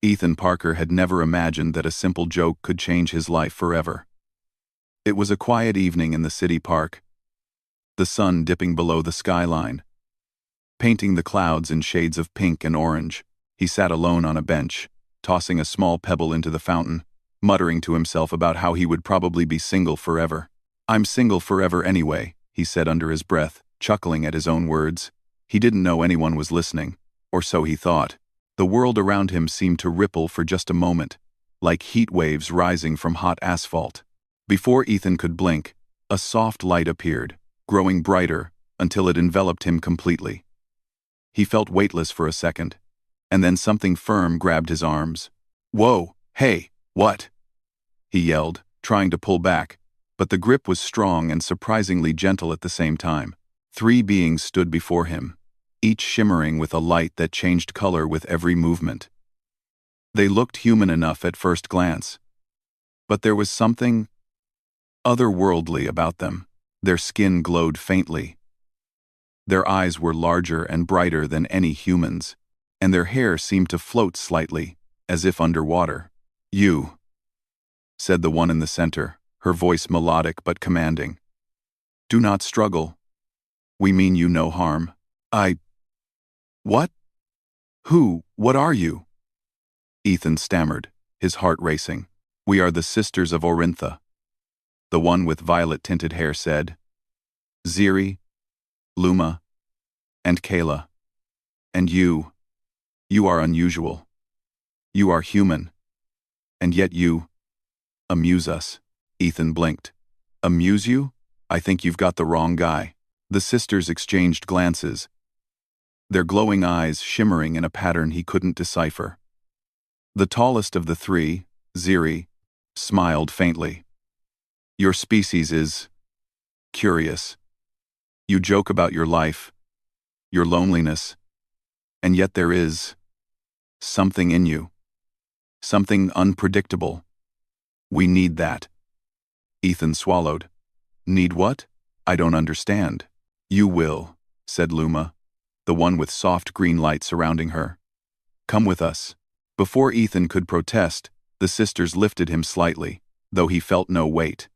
Ethan Parker had never imagined that a simple joke could change his life forever. It was a quiet evening in the city park, the sun dipping below the skyline. Painting the clouds in shades of pink and orange, he sat alone on a bench, tossing a small pebble into the fountain, muttering to himself about how he would probably be single forever. "I'm single forever anyway," he said under his breath, chuckling at his own words. He didn't know anyone was listening, or so he thought. The world around him seemed to ripple for just a moment, like heat waves rising from hot asphalt. Before Ethan could blink, a soft light appeared, growing brighter until it enveloped him completely. He felt weightless for a second, and then something firm grabbed his arms. "Whoa, hey, what?" he yelled, trying to pull back, but the grip was strong and surprisingly gentle at the same time. 3 beings stood before him, each shimmering with a light that changed color with every movement. They looked human enough at first glance, but there was something otherworldly about them. Their skin glowed faintly. Their eyes were larger and brighter than any humans, and their hair seemed to float slightly, as if underwater. "You," said the one in the center, her voice melodic but commanding. "Do not struggle. We mean you no harm." What? What are you?" Ethan stammered, his heart racing. "We are the Sisters of Orintha," the one with violet-tinted hair said. "Ziri, Luma, and Kayla. And you are unusual. You are human. And yet you amuse us." Ethan blinked. "Amuse you? I think you've got the wrong guy." The sisters exchanged glances, their glowing eyes shimmering in a pattern he couldn't decipher. The tallest of the 3, Ziri, smiled faintly. "Your species is curious. You joke about your life, your loneliness, and yet there is something in you. Something unpredictable. We need that." Ethan swallowed. "Need what? I don't understand." "You will," said Luma, the one with soft green light surrounding her. "Come with us." Before Ethan could protest, the sisters lifted him slightly, though he felt no weight.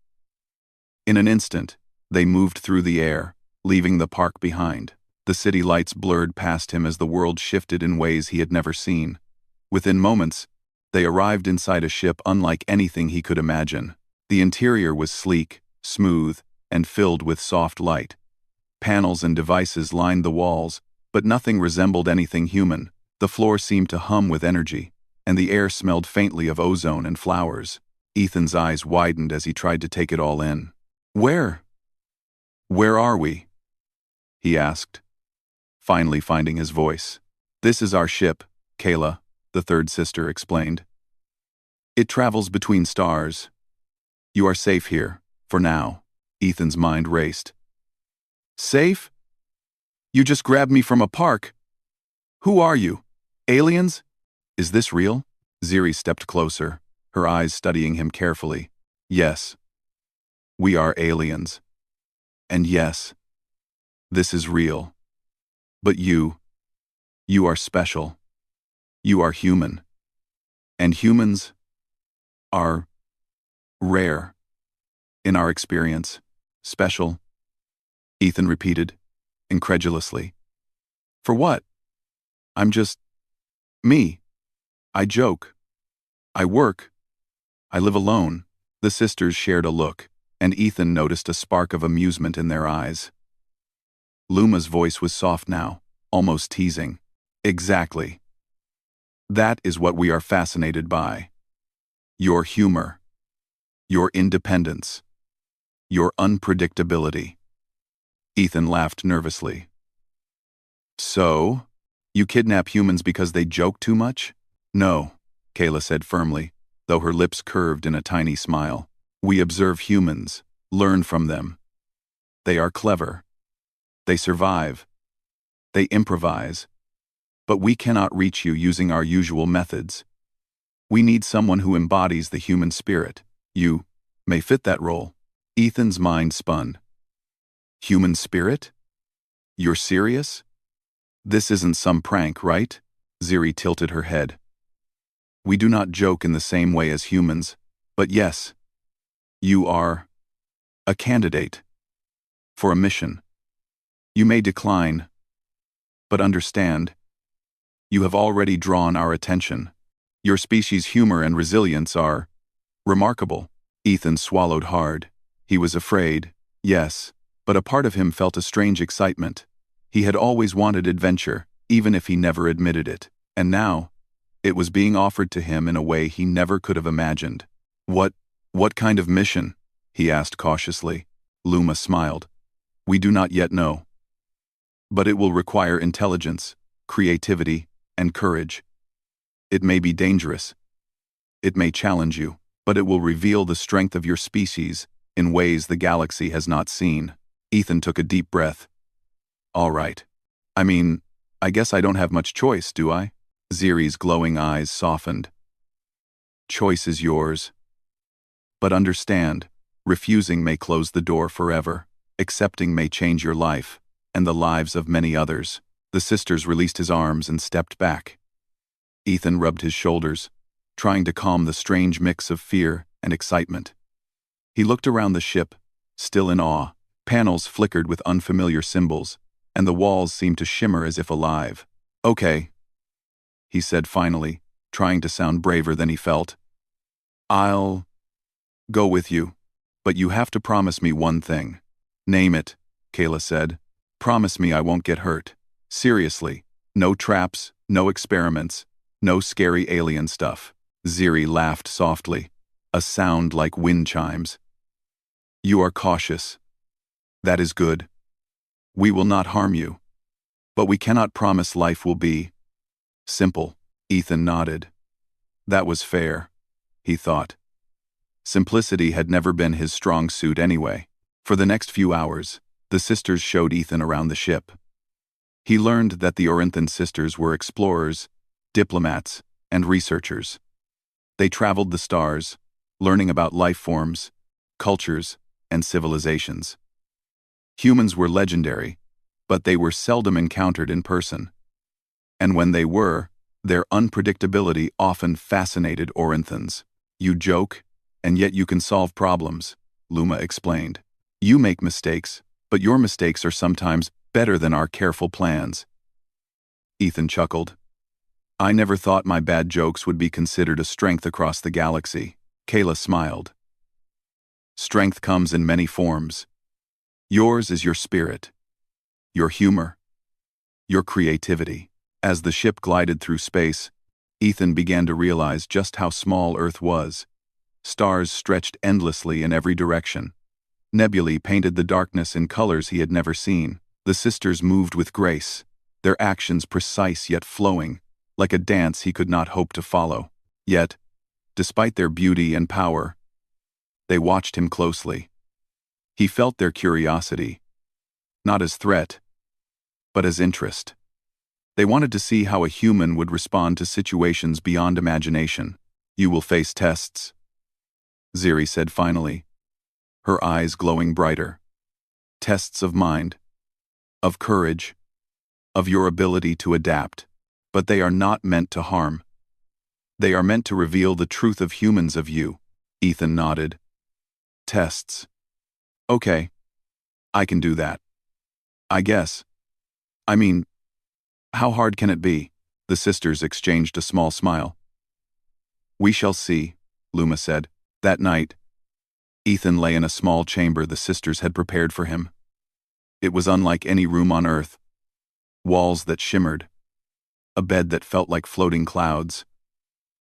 In an instant, they moved through the air, leaving the park behind. The city lights blurred past him as the world shifted in ways he had never seen. Within moments, they arrived inside a ship unlike anything he could imagine. The interior was sleek, smooth, and filled with soft light. Panels and devices lined the walls, but nothing resembled anything human. The floor seemed to hum with energy, and the air smelled faintly of ozone and flowers. Ethan's eyes widened as he tried to take it all in. Where are we?" he asked, finally finding his voice. "This is our ship, Kayla," the third sister explained. "It travels between stars. You are safe here, for now." Ethan's mind raced. "Safe? You just grabbed me from a park. Who are you? Aliens? Is this real?" Ziri stepped closer, her eyes studying him carefully. "Yes. We are aliens. And yes, this is real. But you are special. You are human. And humans are rare. In our experience, special." Ethan repeated, incredulously. "For what? I'm just me. I joke. I work. I live alone." The sisters shared a look, and Ethan noticed a spark of amusement in their eyes. Luma's voice was soft now, almost teasing. "Exactly. That is what we are fascinated by. Your humor. Your independence. Your unpredictability." Ethan laughed nervously. "So, you kidnap humans because they joke too much?" "No," Kayla said firmly, though her lips curved in a tiny smile. "We observe humans, learn from them. They are clever. They survive. They improvise. But we cannot reach you using our usual methods. We need someone who embodies the human spirit. You may fit that role." Ethan's mind spun. "Human spirit? You're serious? This isn't some prank, right?" Ziri tilted her head. We do not joke in the same way as humans, but yes, you are a candidate for a mission. You may decline, but understand, you have already drawn our attention. Your species' humor and resilience are remarkable. Ethan swallowed hard. He was afraid, yes, but a part of him felt a strange excitement. He had always wanted adventure, even if he never admitted it. And now, it was being offered to him in a way he never could have imagined. What kind of mission? He asked cautiously. Luma smiled. We do not yet know. But it will require intelligence, creativity, and courage. It may be dangerous. It may challenge you, but it will reveal the strength of your species in ways the galaxy has not seen. Ethan took a deep breath. All right. I guess I don't have much choice, do I? Ziri's glowing eyes softened. Choice is yours. But understand, refusing may close the door forever. Accepting may change your life, and the lives of many others. The sisters released his arms and stepped back. Ethan rubbed his shoulders, trying to calm the strange mix of fear and excitement. He looked around the ship, still in awe. Panels flickered with unfamiliar symbols, and the walls seemed to shimmer as if alive. Okay, he said finally, trying to sound braver than he felt. I'll go with you, but you have to promise me one thing. Name it, Kayla said. Promise me I won't get hurt. Seriously, no traps, no experiments, no scary alien stuff. Ziri laughed softly, a sound like wind chimes. You are cautious. That is good. We will not harm you. But we cannot promise life will be simple. Ethan nodded. That was fair, he thought. Simplicity had never been his strong suit anyway. For the next few hours, the sisters showed Ethan around the ship. He learned that the Orinthan sisters were explorers, diplomats, and researchers. They traveled the stars, learning about life forms, cultures, and civilizations. Humans were legendary, but they were seldom encountered in person. And when they were, their unpredictability often fascinated Orinthans. You joke, and yet you can solve problems, Luma explained. You make mistakes, but your mistakes are sometimes better than our careful plans. Ethan chuckled. I never thought my bad jokes would be considered a strength across the galaxy. Kayla smiled. Strength comes in many forms. Yours is your spirit, your humor, your creativity. As the ship glided through space, Ethan began to realize just how small Earth was. Stars stretched endlessly in every direction. Nebulae painted the darkness in colors he had never seen. The sisters moved with grace, their actions precise yet flowing, like a dance he could not hope to follow. Yet, despite their beauty and power, they watched him closely. He felt their curiosity, not as threat, but as interest. They wanted to see how a human would respond to situations beyond imagination. You will face tests, Ziri said finally, her eyes glowing brighter. Tests of mind, of courage, of your ability to adapt. But they are not meant to harm. They are meant to reveal the truth of humans of you. Ethan nodded. Tests. Okay. I can do that. I guess. How hard can it be? The sisters exchanged a small smile. We shall see, Luma said. That night, Ethan lay in a small chamber the sisters had prepared for him. It was unlike any room on Earth. Walls that shimmered, a bed that felt like floating clouds,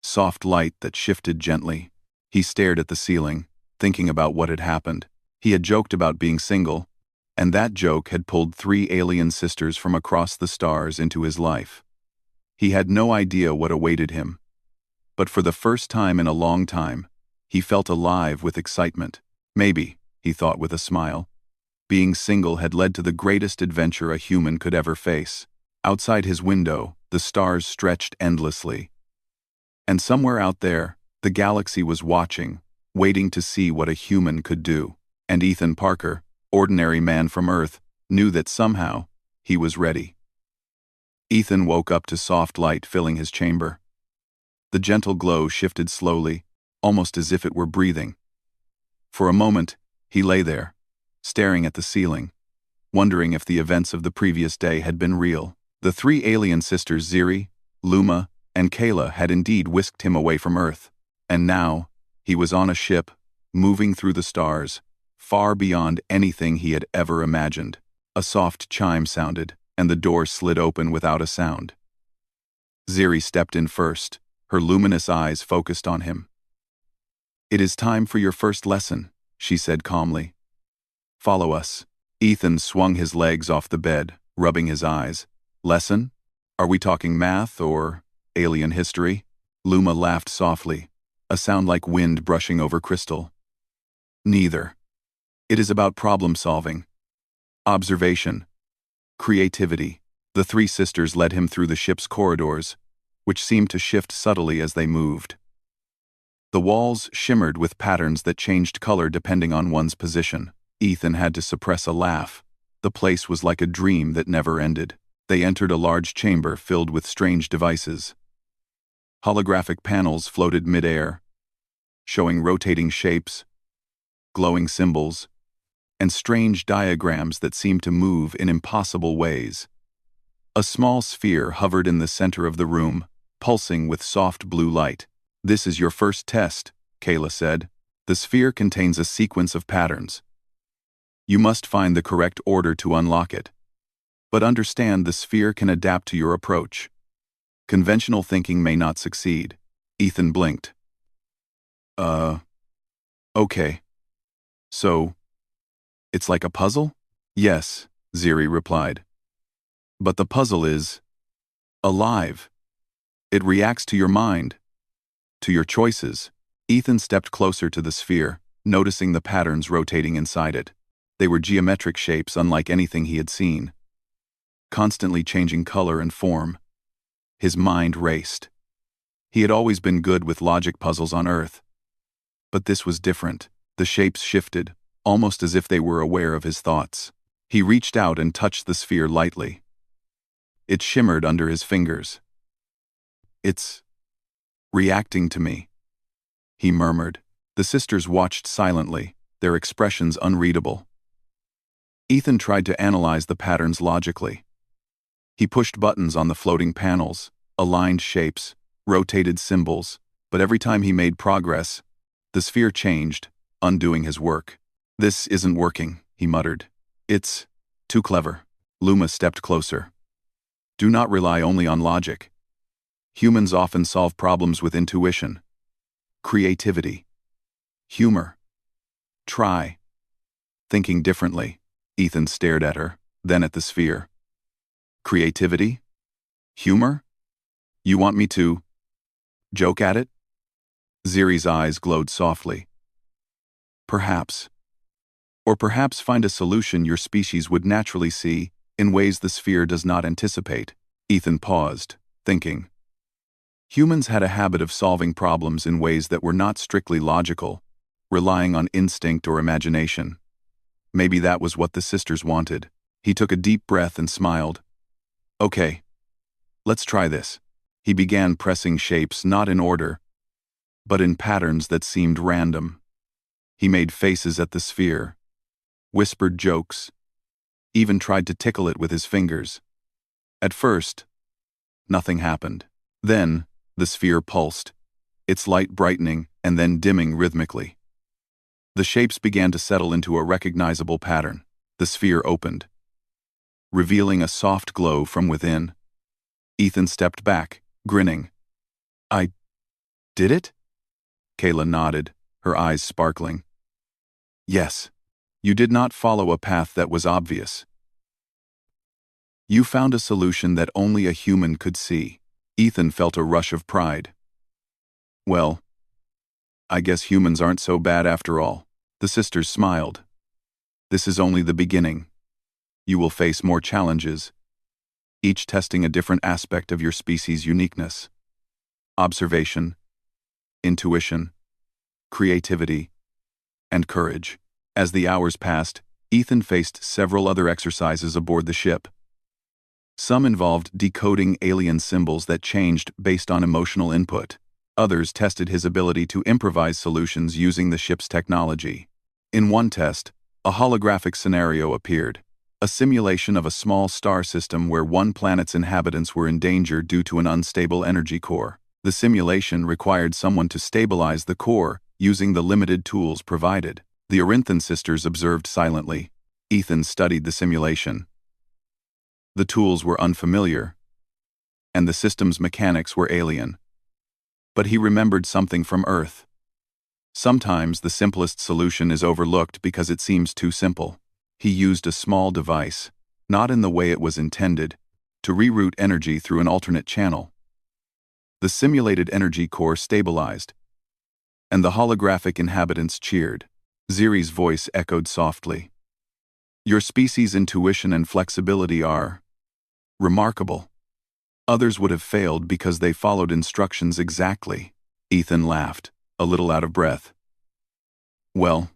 soft light that shifted gently. He stared at the ceiling, thinking about what had happened. He had joked about being single, and that joke had pulled 3 alien sisters from across the stars into his life. He had no idea what awaited him, but for the first time in a long time, he felt alive with excitement. Maybe, he thought with a smile, being single had led to the greatest adventure a human could ever face. Outside his window, the stars stretched endlessly. And somewhere out there, the galaxy was watching, waiting to see what a human could do. And Ethan Parker, ordinary man from Earth, knew that somehow, he was ready. Ethan woke up to soft light filling his chamber. The gentle glow shifted slowly, almost as if it were breathing. For a moment, he lay there, staring at the ceiling, wondering if the events of the previous day had been real. The three alien sisters Ziri, Luma, and Kayla had indeed whisked him away from Earth, and now, he was on a ship, moving through the stars, far beyond anything he had ever imagined. A soft chime sounded, and the door slid open without a sound. Ziri stepped in first, her luminous eyes focused on him. "It is time for your first lesson," she said calmly. "Follow us." Ethan swung his legs off the bed, rubbing his eyes. "Lesson? Are we talking math or alien history?" Luma laughed softly, a sound like wind brushing over crystal. "Neither. It is about problem-solving, observation, creativity." The three sisters led him through the ship's corridors, which seemed to shift subtly as they moved. The walls shimmered with patterns that changed color depending on one's position. Ethan had to suppress a laugh. The place was like a dream that never ended. They entered a large chamber filled with strange devices. Holographic panels floated mid-air, showing rotating shapes, glowing symbols, and strange diagrams that seemed to move in impossible ways. A small sphere hovered in the center of the room, pulsing with soft blue light. "This is your first test," Kayla said. "The sphere contains a sequence of patterns. You must find the correct order to unlock it. But understand the sphere can adapt to your approach. Conventional thinking may not succeed." Ethan blinked. Okay. So, it's like a puzzle?" "Yes," Ziri replied. "But the puzzle is alive. It reacts to your mind, to your choices." Ethan stepped closer to the sphere, noticing the patterns rotating inside it. They were geometric shapes unlike anything he had seen, constantly changing color and form. His mind raced. He had always been good with logic puzzles on Earth. But this was different. The shapes shifted, almost as if they were aware of his thoughts. He reached out and touched the sphere lightly. It shimmered under his fingers. "It's reacting to me," he murmured. The sisters watched silently, their expressions unreadable. Ethan tried to analyze the patterns logically. He pushed buttons on the floating panels, aligned shapes, rotated symbols, but every time he made progress, the sphere changed, undoing his work. "This isn't working," he muttered. "It's too clever." Luma stepped closer. "Do not rely only on logic. Humans often solve problems with intuition, creativity, humor. Try thinking differently." Ethan stared at her, then at the sphere. "Creativity? Humor? You want me to joke at it?" Ziri's eyes glowed softly. "Perhaps. Or perhaps find a solution your species would naturally see, in ways the sphere does not anticipate." Ethan paused, thinking. Humans had a habit of solving problems in ways that were not strictly logical, relying on instinct or imagination. Maybe that was what the sisters wanted. He took a deep breath and smiled. "Okay, let's try this." He began pressing shapes not in order, but in patterns that seemed random. He made faces at the sphere, whispered jokes, even tried to tickle it with his fingers. At first, nothing happened. Then, the sphere pulsed, its light brightening and then dimming rhythmically. The shapes began to settle into a recognizable pattern. The sphere opened, revealing a soft glow from within. Ethan stepped back, grinning. "I did it?" Kayla nodded, her eyes sparkling. "Yes. You did not follow a path that was obvious. You found a solution that only a human could see." Ethan felt a rush of pride. "Well, I guess humans aren't so bad after all." The sisters smiled. "This is only the beginning. You will face more challenges, each testing a different aspect of your species' uniqueness. Observation, intuition, creativity, and courage." As the hours passed, Ethan faced several other exercises aboard the ship. Some involved decoding alien symbols that changed based on emotional input. Others tested his ability to improvise solutions using the ship's technology. In one test, a holographic scenario appeared, a simulation of a small star system where one planet's inhabitants were in danger due to an unstable energy core. The simulation required someone to stabilize the core using the limited tools provided. The Orinthan sisters observed silently. Ethan studied the simulation. The tools were unfamiliar, and the system's mechanics were alien. But he remembered something from Earth. Sometimes the simplest solution is overlooked because it seems too simple. He used a small device, not in the way it was intended, to reroute energy through an alternate channel. The simulated energy core stabilized, and the holographic inhabitants cheered. Ziri's voice echoed softly. Your species' intuition and flexibility are remarkable. Others would have failed because they followed instructions exactly. Ethan laughed, a little out of breath. Well,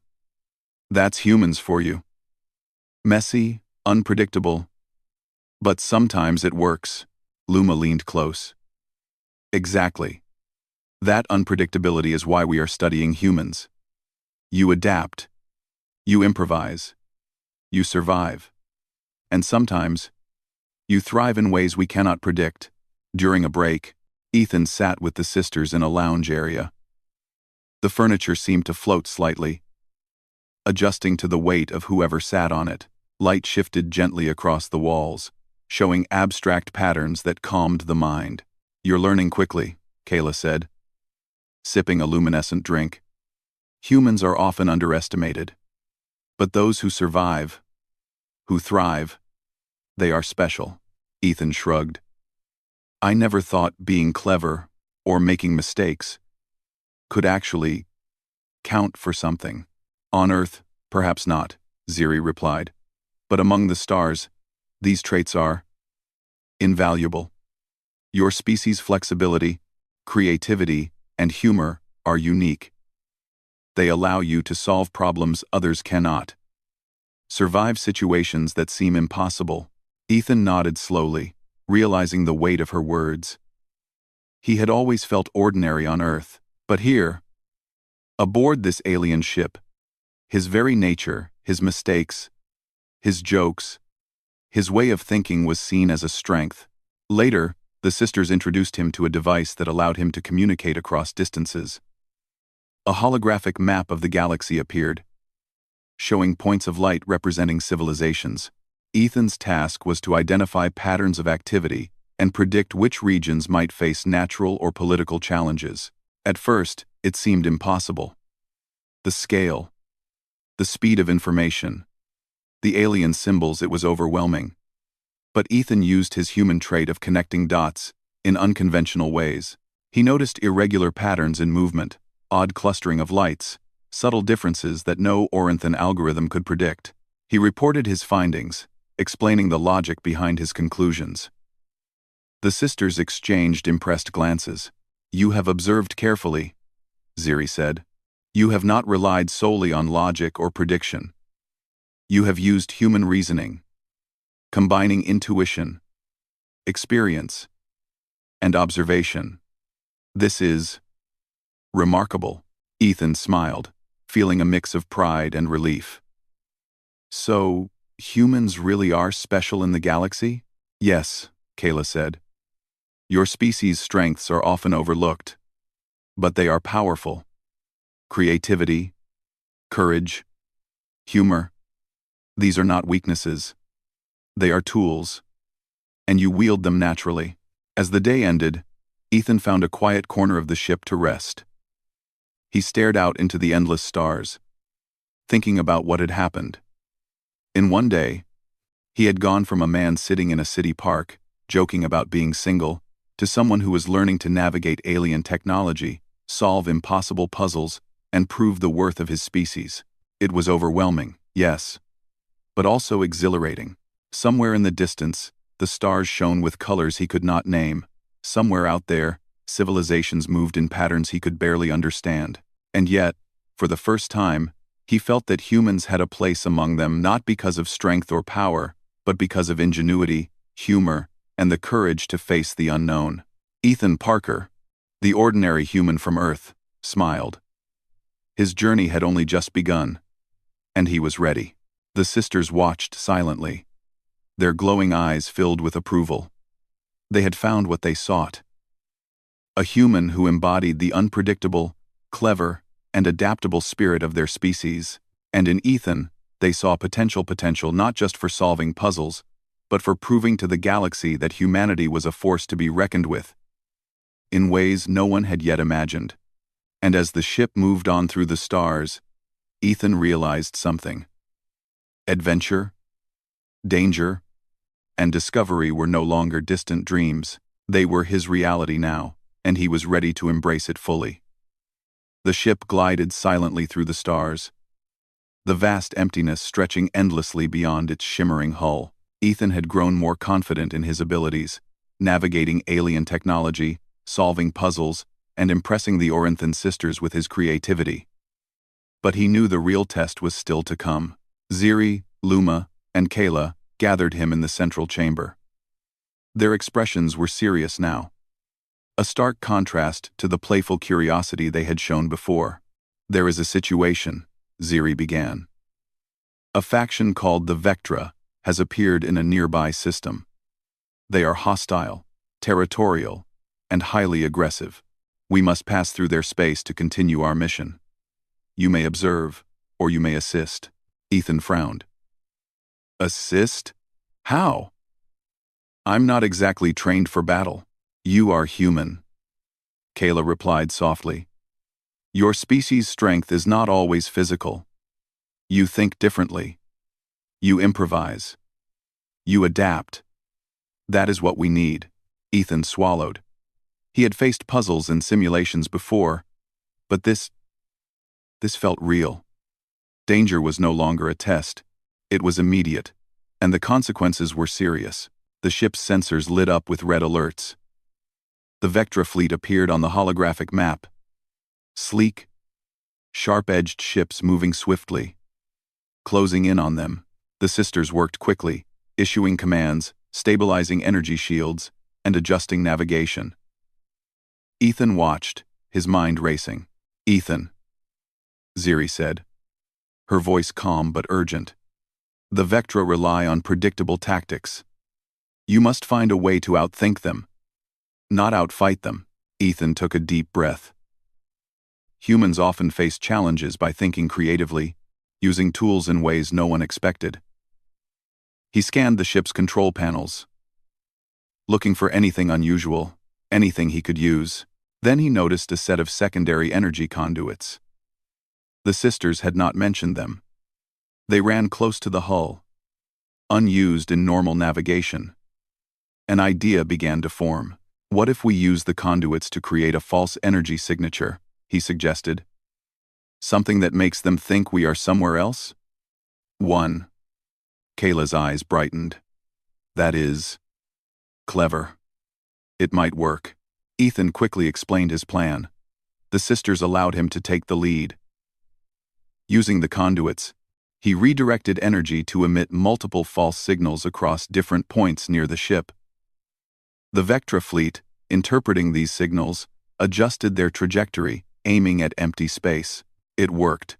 that's humans for you. Messy, unpredictable. But sometimes it works. Luma leaned close. Exactly. That unpredictability is why we are studying humans. You adapt. You improvise. You survive. And sometimes, you thrive in ways we cannot predict. During a break, Ethan sat with the sisters in a lounge area. The furniture seemed to float slightly, adjusting to the weight of whoever sat on it. Light shifted gently across the walls, showing abstract patterns that calmed the mind. You're learning quickly, Kayla said, sipping a luminescent drink. Humans are often underestimated. But those who survive, who thrive, they are special. Ethan shrugged. I never thought being clever, or making mistakes, could actually count for something. On Earth, perhaps not, Ziri replied. But among the stars, these traits are invaluable. Your species' flexibility, creativity, and humor are unique. They allow you to solve problems others cannot. Survive situations that seem impossible. Ethan nodded slowly, realizing the weight of her words. He had always felt ordinary on Earth, but here, aboard this alien ship, his very nature, his mistakes, his jokes, his way of thinking was seen as a strength. Later, the sisters introduced him to a device that allowed him to communicate across distances. A holographic map of the galaxy appeared, showing points of light representing civilizations. Ethan's task was to identify patterns of activity and predict which regions might face natural or political challenges. At first, it seemed impossible. The scale, the speed of information, the alien symbols, it was overwhelming. But Ethan used his human trait of connecting dots in unconventional ways. He noticed irregular patterns in movement, odd clustering of lights, subtle differences that no Orinthan algorithm could predict. He reported his findings, explaining the logic behind his conclusions. The sisters exchanged impressed glances. You have observed carefully, Ziri said. You have not relied solely on logic or prediction. You have used human reasoning, combining intuition, experience, and observation. This is remarkable. Ethan smiled, feeling a mix of pride and relief. So, humans really are special in the galaxy? Yes, Kayla said. Your species' strengths are often overlooked, but they are powerful. Creativity, courage, humor. These are not weaknesses. They are tools, and you wield them naturally. As the day ended, Ethan found a quiet corner of the ship to rest. He stared out into the endless stars, thinking about what had happened. In one day, he had gone from a man sitting in a city park, joking about being single, to someone who was learning to navigate alien technology, solve impossible puzzles, and prove the worth of his species. It was overwhelming, yes, but also exhilarating. Somewhere in the distance, the stars shone with colors he could not name. Somewhere out there, civilizations moved in patterns he could barely understand. And yet, for the first time, he felt that humans had a place among them, not because of strength or power, but because of ingenuity, humor, and the courage to face the unknown. Ethan Parker, The ordinary human from Earth smiled. His journey had only just begun, and he was ready. The sisters watched silently, their glowing eyes filled with approval. They had found what they sought. A human who embodied the unpredictable, clever, and adaptable spirit of their species. And in Ethan, they saw potential not just for solving puzzles, but for proving to the galaxy that humanity was a force to be reckoned with, in ways no one had yet imagined. And as the ship moved on through the stars, Ethan realized something. Adventure, danger, and discovery were no longer distant dreams. They were his reality now, and he was ready to embrace it fully. The ship glided silently through the stars, the vast emptiness stretching endlessly beyond its shimmering hull. Ethan had grown more confident in his abilities, navigating alien technology, solving puzzles, and impressing the Orinthan sisters with his creativity. But he knew the real test was still to come. Ziri, Luma, and Kayla gathered him in the central chamber. Their expressions were serious now, a stark contrast to the playful curiosity they had shown before. "There is a situation," Ziri began. "A faction called the Vectra has appeared in a nearby system. They are hostile, territorial, and highly aggressive. We must pass through their space to continue our mission. You may observe, or you may assist." Ethan frowned. "Assist? How? I'm not exactly trained for battle." "You are human," Kayla replied softly. "Your species' strength is not always physical. You think differently. You improvise. You adapt. That is what we need." Ethan swallowed. He had faced puzzles and simulations before, but this felt real. Danger was no longer a test. It was immediate, and the consequences were serious. The ship's sensors lit up with red alerts. The Vectra fleet appeared on the holographic map. Sleek, sharp-edged ships moving swiftly. Closing in on them, the sisters worked quickly, issuing commands, stabilizing energy shields, and adjusting navigation. Ethan watched, his mind racing. "Ethan," Ziri said, her voice calm but urgent. "The Vectra rely on predictable tactics. You must find a way to outthink them, not outfight them." Ethan took a deep breath. Humans often face challenges by thinking creatively, using tools in ways no one expected. He scanned the ship's control panels, looking for anything unusual, anything he could use. Then he noticed a set of secondary energy conduits. The sisters had not mentioned them. They ran close to the hull, unused in normal navigation. An idea began to form. "What if we use the conduits to create a false energy signature?" he suggested. "Something that makes them think we are somewhere else?" "One." Kayla's eyes brightened. "That is clever. It might work." Ethan quickly explained his plan. The sisters allowed him to take the lead. Using the conduits, he redirected energy to emit multiple false signals across different points near the ship. The Vectra fleet, interpreting these signals, adjusted their trajectory, aiming at empty space. It worked.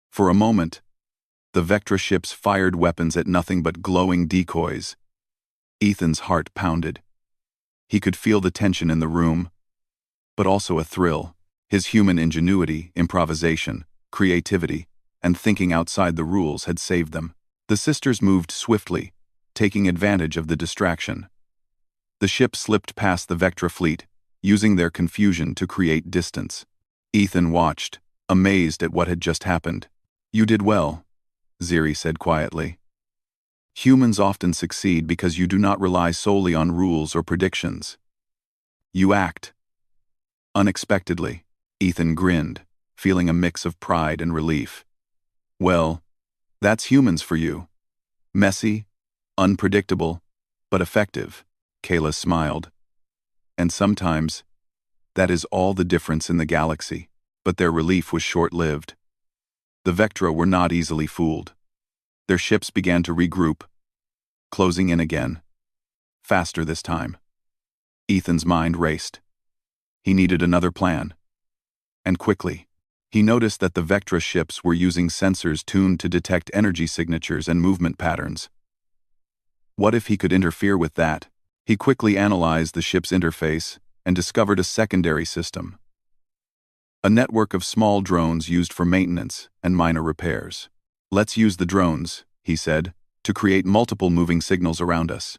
For a moment, the Vectra ships fired weapons at nothing but glowing decoys. Ethan's heart pounded. He could feel the tension in the room, but also a thrill. His human ingenuity, improvisation, creativity, and thinking outside the rules had saved them. The sisters moved swiftly, taking advantage of the distraction. The ship slipped past the Vectra fleet, using their confusion to create distance. Ethan watched, amazed at what had just happened. "You did well," Ziri said quietly. "Humans often succeed because you do not rely solely on rules or predictions. You act." Unexpectedly, Ethan grinned, feeling a mix of pride and relief. "Well, that's humans for you. Messy, unpredictable, but effective." Kayla smiled. "And sometimes, that is all the difference in the galaxy." But their relief was short-lived. The Vectra were not easily fooled. Their ships began to regroup, closing in again. Faster this time. Ethan's mind raced. He needed another plan. And quickly. He noticed that the Vectra ships were using sensors tuned to detect energy signatures and movement patterns. What if he could interfere with that? He quickly analyzed the ship's interface and discovered a secondary system. A network of small drones used for maintenance and minor repairs. Let's use the drones, he said, to create multiple moving signals around us.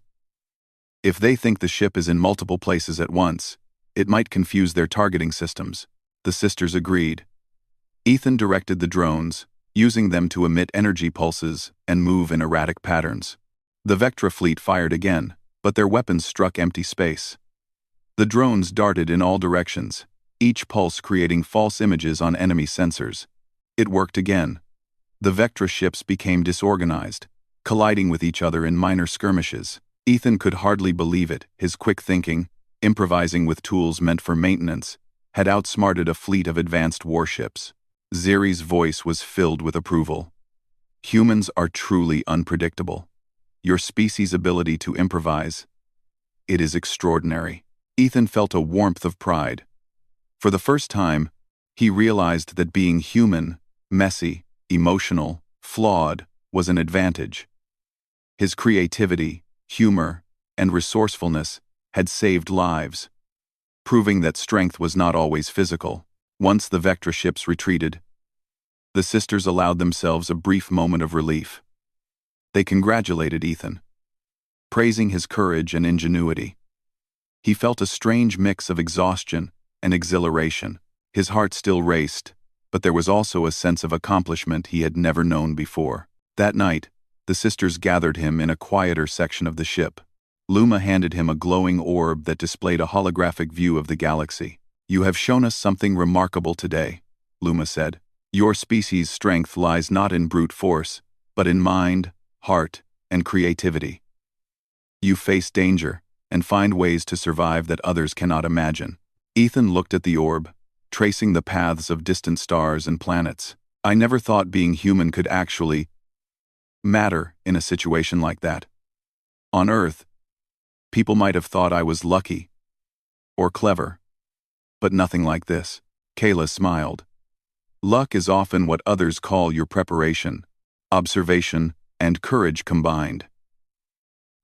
If they think the ship is in multiple places at once, it might confuse their targeting systems. The sisters agreed. Ethan directed the drones, using them to emit energy pulses and move in erratic patterns. The Vectra fleet fired again, but their weapons struck empty space. The drones darted in all directions, each pulse creating false images on enemy sensors. It worked again. The Vectra ships became disorganized, colliding with each other in minor skirmishes. Ethan could hardly believe it. His quick thinking, improvising with tools meant for maintenance, had outsmarted a fleet of advanced warships. Ziri's voice was filled with approval. Humans are truly unpredictable. Your species' ability to improvise, it is extraordinary. Ethan felt a warmth of pride. For the first time, he realized that being human, messy, emotional, flawed, was an advantage. His creativity, humor, and resourcefulness had saved lives, proving that strength was not always physical. Once the Vectra ships retreated, the sisters allowed themselves a brief moment of relief. They congratulated Ethan, praising his courage and ingenuity. He felt a strange mix of exhaustion and exhilaration. His heart still raced, but there was also a sense of accomplishment he had never known before. That night, the sisters gathered him in a quieter section of the ship. Luma handed him a glowing orb that displayed a holographic view of the galaxy. "You have shown us something remarkable today," Luma said. "Your species' strength lies not in brute force, but in mind, heart, and creativity. You face danger and find ways to survive that others cannot imagine." Ethan looked at the orb, tracing the paths of distant stars and planets. "I never thought being human could actually matter in a situation like that. On Earth, people might have thought I was lucky or clever, but nothing like this." Kayla smiled. "Luck is often what others call your preparation, observation, and courage combined.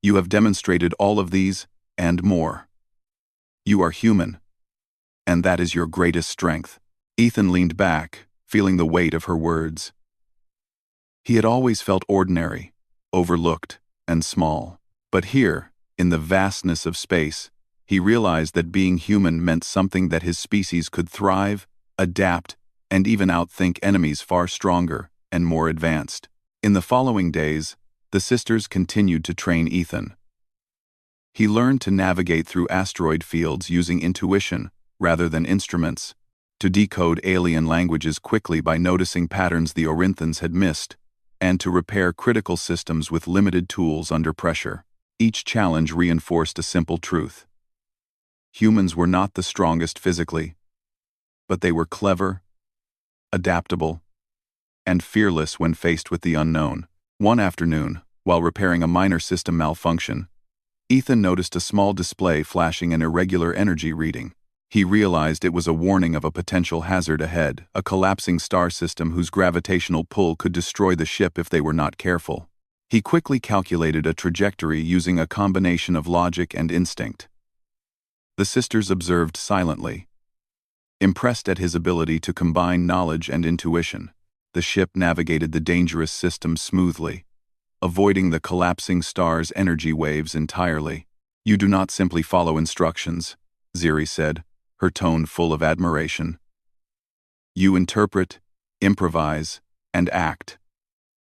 You have demonstrated all of these and more. You are human, and that is your greatest strength." Ethan leaned back, feeling the weight of her words. He had always felt ordinary, overlooked, and small. But here, in the vastness of space, he realized that being human meant something that his species could thrive, adapt, and even outthink enemies far stronger and more advanced. In the following days, the sisters continued to train Ethan. He learned to navigate through asteroid fields using intuition rather than instruments, to decode alien languages quickly by noticing patterns the Orinthans had missed, and to repair critical systems with limited tools under pressure. Each challenge reinforced a simple truth. Humans were not the strongest physically, but they were clever, adaptable, and fearless when faced with the unknown. One afternoon, while repairing a minor system malfunction, Ethan noticed a small display flashing an irregular energy reading. He realized it was a warning of a potential hazard ahead, a collapsing star system whose gravitational pull could destroy the ship if they were not careful. He quickly calculated a trajectory using a combination of logic and instinct. The sisters observed silently, impressed at his ability to combine knowledge and intuition. The ship navigated the dangerous system smoothly, avoiding the collapsing star's energy waves entirely. "You do not simply follow instructions," Ziri said, her tone full of admiration. "You interpret, improvise, and act.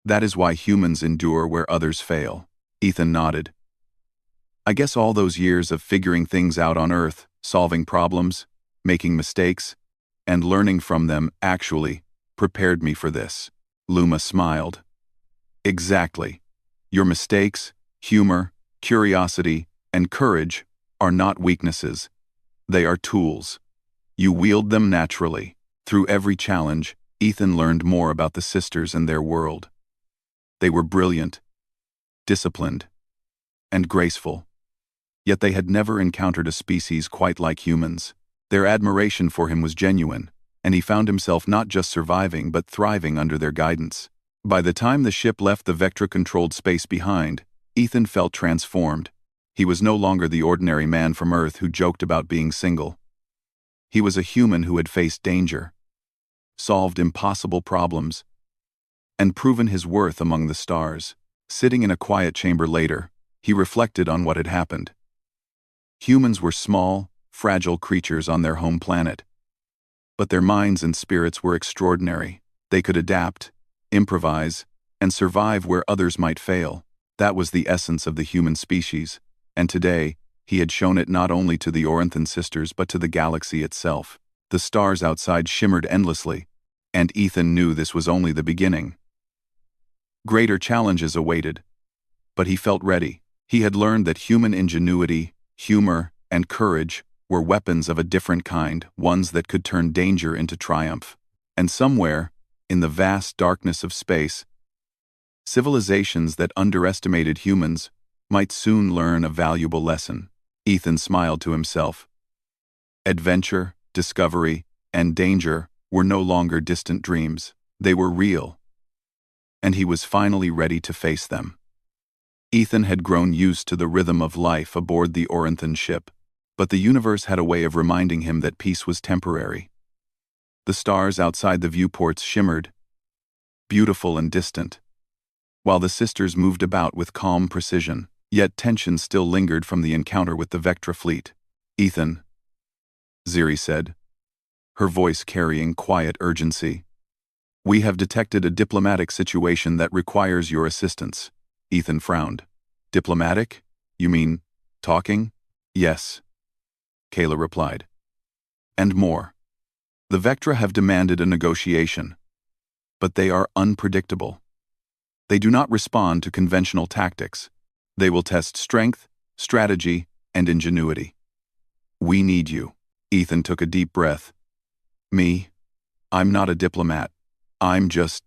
That is why humans endure where others fail." Ethan nodded. "I guess all those years of figuring things out on Earth, solving problems, making mistakes, and learning from them actually prepared me for this." Luma smiled. "Exactly. Your mistakes, humor, curiosity, and courage are not weaknesses. They are tools. You wield them naturally." Through every challenge, Ethan learned more about the sisters and their world. They were brilliant, disciplined, and graceful. Yet they had never encountered a species quite like humans. Their admiration for him was genuine, and he found himself not just surviving but thriving under their guidance. By the time the ship left the Vectra-controlled space behind, Ethan felt transformed. He was no longer the ordinary man from Earth who joked about being single. He was a human who had faced danger, solved impossible problems, and proven his worth among the stars. Sitting in a quiet chamber later, he reflected on what had happened. Humans were small, fragile creatures on their home planet. But their minds and spirits were extraordinary. They could adapt, improvise, and survive where others might fail. That was the essence of the human species, and today, he had shown it not only to the Oranthan sisters but to the galaxy itself. The stars outside shimmered endlessly, and Ethan knew this was only the beginning. Greater challenges awaited, but he felt ready. He had learned that human ingenuity, humor, and courage were weapons of a different kind, ones that could turn danger into triumph. And somewhere, in the vast darkness of space, civilizations that underestimated humans might soon learn a valuable lesson. Ethan smiled to himself. Adventure, discovery, and danger were no longer distant dreams. They were real, and he was finally ready to face them. Ethan had grown used to the rhythm of life aboard the Oranthan ship, but the universe had a way of reminding him that peace was temporary. The stars outside the viewports shimmered, beautiful and distant, while the sisters moved about with calm precision. Yet tension still lingered from the encounter with the Vectra fleet. "Ethan," Ziri said, her voice carrying quiet urgency. "We have detected a diplomatic situation that requires your assistance." Ethan frowned. "Diplomatic? You mean talking?" "Yes," Kayla replied. "And more. The Vectra have demanded a negotiation, but they are unpredictable. They do not respond to conventional tactics. They will test strength, strategy, and ingenuity. We need you." Ethan took a deep breath. "Me? I'm not a diplomat. I'm just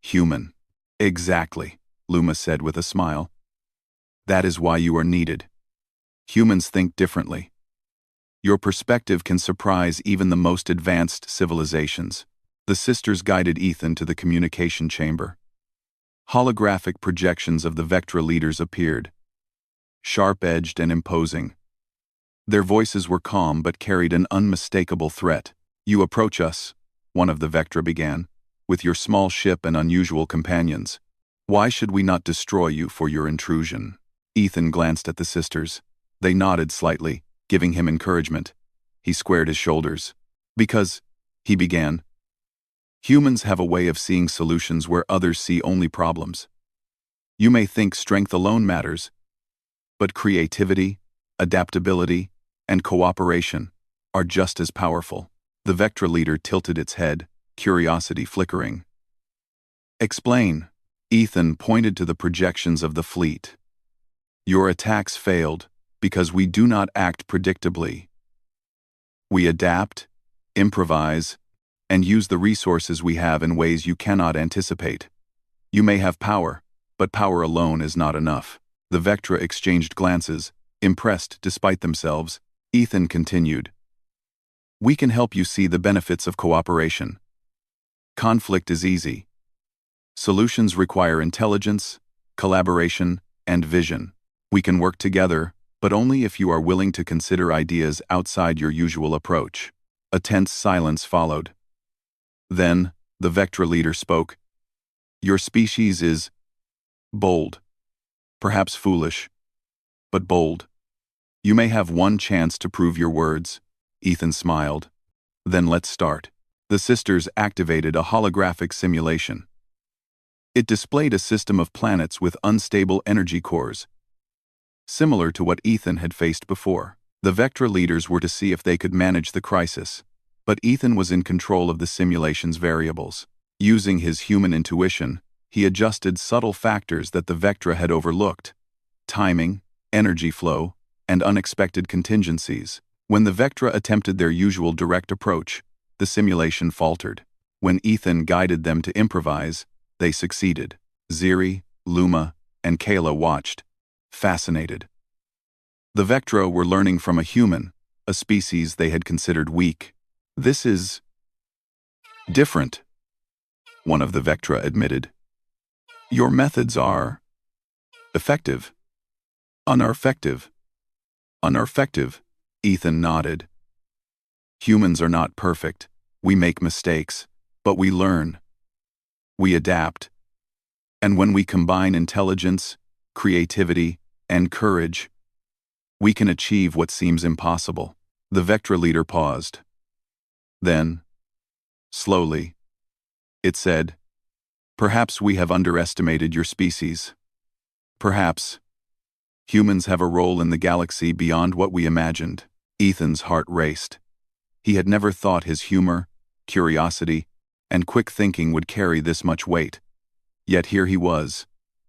human." "Exactly," Luma said with a smile. "That is why you are needed. Humans think differently. Your perspective can surprise even the most advanced civilizations." The sisters guided Ethan to the communication chamber. Holographic projections of the Vectra leaders appeared, sharp-edged and imposing. Their voices were calm but carried an unmistakable threat. "You approach us," one of the Vectra began, "with your small ship and unusual companions. Why should we not destroy you for your intrusion?" Ethan glanced at the sisters. They nodded slightly, giving him encouragement. He squared his shoulders. "Because," he began, "humans have a way of seeing solutions where others see only problems. You may think strength alone matters, but creativity, adaptability, and cooperation are just as powerful." The Vectra leader tilted its head, curiosity flickering. "Explain." Ethan pointed to the projections of the fleet. "Your attacks failed because we do not act predictably. We adapt, improvise, and use the resources we have in ways you cannot anticipate. You may have power, but power alone is not enough." The Vectra exchanged glances, impressed despite themselves. Ethan continued. "We can help you see the benefits of cooperation. Conflict is easy. Solutions require intelligence, collaboration, and vision. We can work together, but only if you are willing to consider ideas outside your usual approach." A tense silence followed. Then, the Vectra leader spoke. "Your species is bold. Perhaps foolish, but bold. You may have one chance to prove your words." Ethan smiled. "Then let's start." The sisters activated a holographic simulation. It displayed a system of planets with unstable energy cores, similar to what Ethan had faced before. The Vectra leaders were to see if they could manage the crisis, but Ethan was in control of the simulation's variables. Using his human intuition, he adjusted subtle factors that the Vectra had overlooked: timing, energy flow, and unexpected contingencies. When the Vectra attempted their usual direct approach, the simulation faltered. When Ethan guided them to improvise, they succeeded. Ziri, Luma, and Kayla watched, fascinated. The Vectra were learning from a human, a species they had considered weak. "This is different," one of the Vectra admitted. "Your methods are effective." "Uneffective." "Uneffective," Ethan nodded. "Humans are not perfect. We make mistakes, but we learn. We adapt. And when we combine intelligence, creativity, and courage, we can achieve what seems impossible." The Vectra leader paused. Then, slowly, it said, "Perhaps we have underestimated your species. Perhaps humans have a role in the galaxy beyond what we imagined." Ethan's heart raced. He had never thought his humor, curiosity, and quick thinking would carry this much weight. Yet here he was,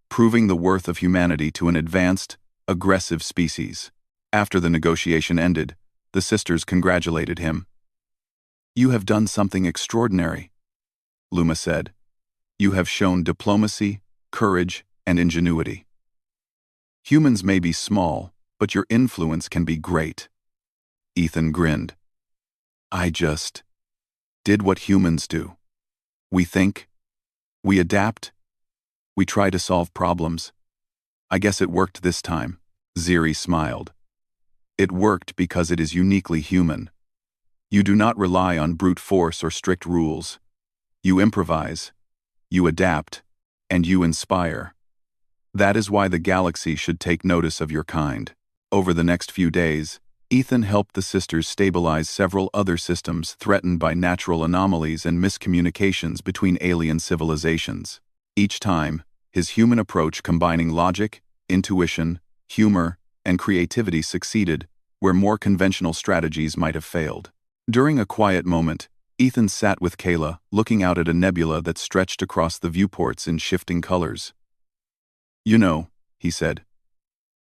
proving the worth of humanity to an advanced, aggressive species. After the negotiation ended, the sisters congratulated him. "You have done something extraordinary," Luma said. "You have shown diplomacy, courage, and ingenuity. Humans may be small, but your influence can be great." Ethan grinned. "I just did what humans do. We think, we adapt, we try to solve problems. I guess it worked this time." Ziri smiled. "It worked because it is uniquely human. You do not rely on brute force or strict rules. You improvise, you adapt, and you inspire. That is why the galaxy should take notice of your kind." Over the next few days, Ethan helped the sisters stabilize several other systems threatened by natural anomalies and miscommunications between alien civilizations. Each time, his human approach combining logic, intuition, humor, and creativity succeeded where more conventional strategies might have failed. During a quiet moment, Ethan sat with Kayla, looking out at a nebula that stretched across the viewports in shifting colors. "You know," he said,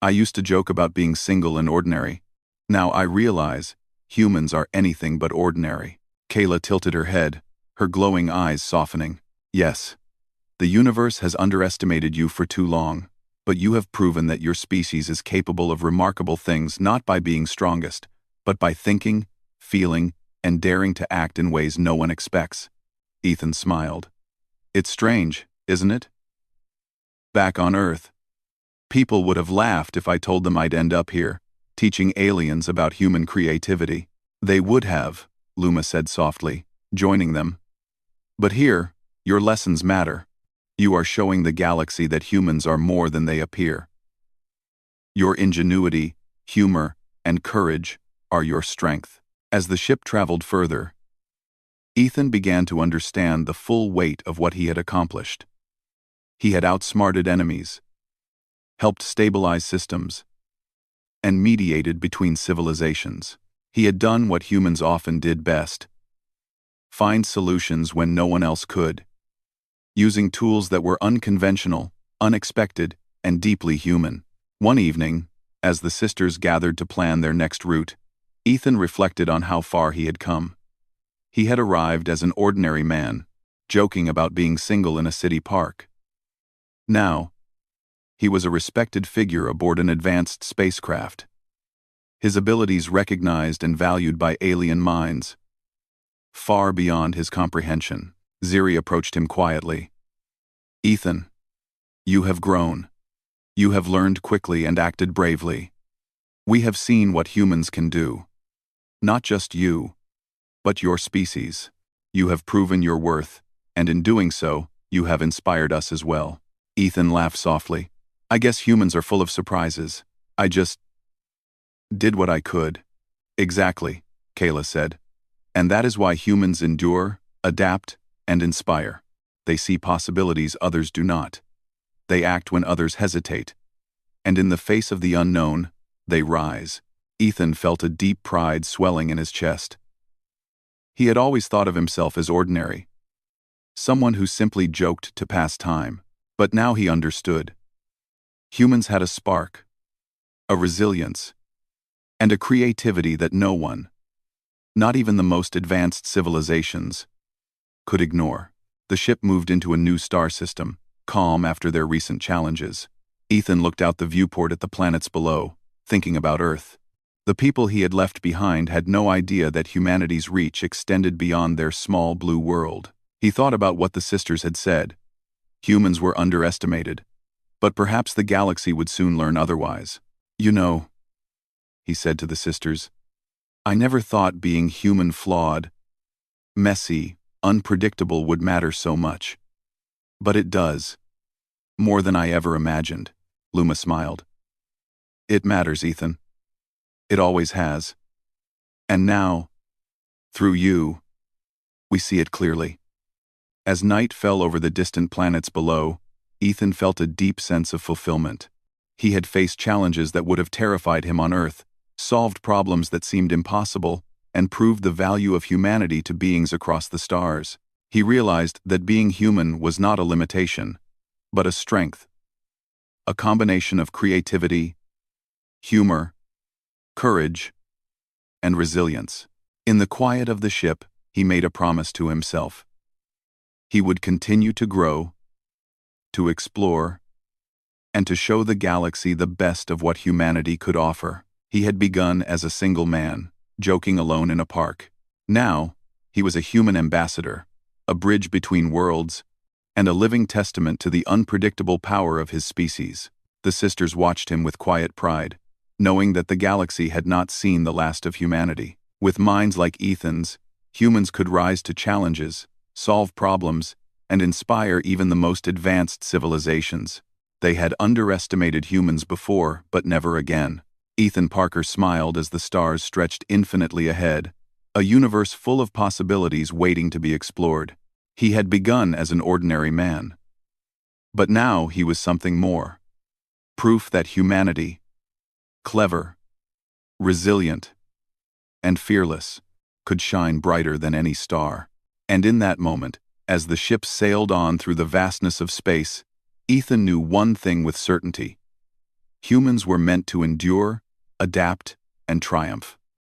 "I used to joke about being single and ordinary. Now I realize humans are anything but ordinary." Kayla tilted her head, her glowing eyes softening. "Yes, the universe has underestimated you for too long, but you have proven that your species is capable of remarkable things not by being strongest, but by thinking, feeling, and daring to act in ways no one expects." Ethan smiled. "It's strange, isn't it? Back on Earth, people would have laughed if I told them I'd end up here, teaching aliens about human creativity." "They would have," Luma said softly, joining them. "But here, your lessons matter. You are showing the galaxy that humans are more than they appear. Your ingenuity, humor, and courage are your strength." As the ship traveled further, Ethan began to understand the full weight of what he had accomplished. He had outsmarted enemies, helped stabilize systems, and mediated between civilizations. He had done what humans often did best: find solutions when no one else could, using tools that were unconventional, unexpected, and deeply human. One evening, as the sisters gathered to plan their next route, Ethan reflected on how far he had come. He had arrived as an ordinary man, joking about being single in a city park. Now, he was a respected figure aboard an advanced spacecraft. His abilities recognized and valued by alien minds, far beyond his comprehension. Ziri approached him quietly. "Ethan, you have grown. You have learned quickly and acted bravely. We have seen what humans can do. Not just you, but your species. You have proven your worth, and in doing so, you have inspired us as well." Ethan laughed softly. "I guess humans are full of surprises. I just did what I could." "Exactly," Kayla said. "And that is why humans endure, adapt, and inspire. They see possibilities others do not. They act when others hesitate. And in the face of the unknown, they rise." Ethan felt a deep pride swelling in his chest. He had always thought of himself as ordinary, someone who simply joked to pass time. But now he understood. Humans had a spark, a resilience, and a creativity that no one, not even the most advanced civilizations, could ignore. The ship moved into a new star system, calm after their recent challenges. Ethan looked out the viewport at the planets below, thinking about Earth. The people he had left behind had no idea that humanity's reach extended beyond their small blue world. He thought about what the sisters had said. Humans were underestimated, but perhaps the galaxy would soon learn otherwise. You know, he said to the sisters, I never thought being human flawed, messy, unpredictable would matter so much. But it does. More than I ever imagined, Luma smiled. It matters, Ethan. It always has. And now, through you, we see it clearly. As night fell over the distant planets below, Ethan felt a deep sense of fulfillment. He had faced challenges that would have terrified him on Earth, solved problems that seemed impossible, and proved the value of humanity to beings across the stars. He realized that being human was not a limitation, but a strength. A combination of creativity, humor, courage, and resilience. In the quiet of the ship, he made a promise to himself. He would continue to grow, to explore, and to show the galaxy the best of what humanity could offer. He had begun as a single man, joking alone in a park. Now, he was a human ambassador, a bridge between worlds, and a living testament to the unpredictable power of his species. The sisters watched him with quiet pride, knowing that the galaxy had not seen the last of humanity. With minds like Ethan's, humans could rise to challenges, solve problems, and inspire even the most advanced civilizations. They had underestimated humans before, but never again. Ethan Parker smiled as the stars stretched infinitely ahead, a universe full of possibilities waiting to be explored. He had begun as an ordinary man. But now he was something more. Proof that humanity, clever, resilient, and fearless, could shine brighter than any star. And in that moment, as the ship sailed on through the vastness of space, Ethan knew one thing with certainty. Humans were meant to endure, adapt, and triumph.